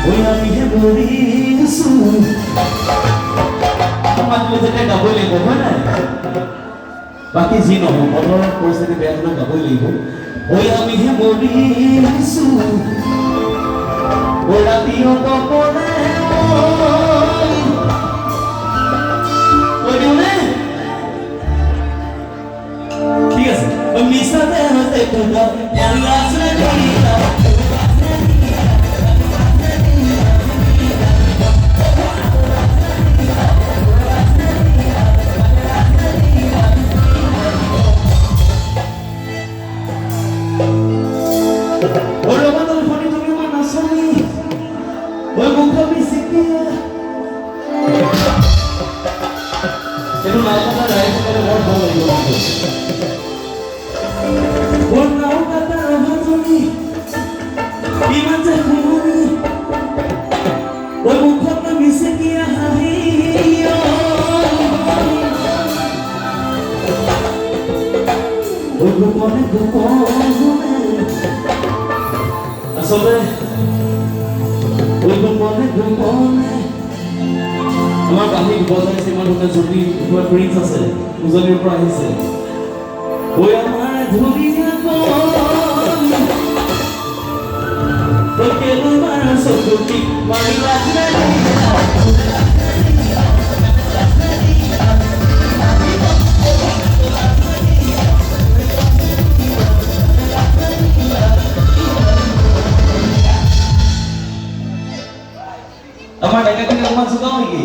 ওই আমি হে মরিছো আমার যেটা গাবই লাগিব হয় নাই বাকি যি নহওক বতৰৰ পৰিস্থিতি বেয়া হ'লে গাবই লাগিব ওই আমি হে মরিছো ও ৰাতিও কপনে কৈ দিওঁ নে ঠিক আছে মিছাতে হতে তোলা আল্লাহ কৰিলা Pero nada más la época de amor no lo por la boca de la batoni y mate juni hoy buscando mi sequía hoy gupone asombre hoy gupone আমার কাহিনী বজাইছে মানুহে যদি তোমাৰ প্ৰিন্স আছে উজনিৰ পৰা আহিছে ওই আমাৰ ধুনীয়া তোকে তোমাৰ সকুটি মাৰি লাগলে আমাৰ ডেকাখিনি অকমান চুকাও নেকি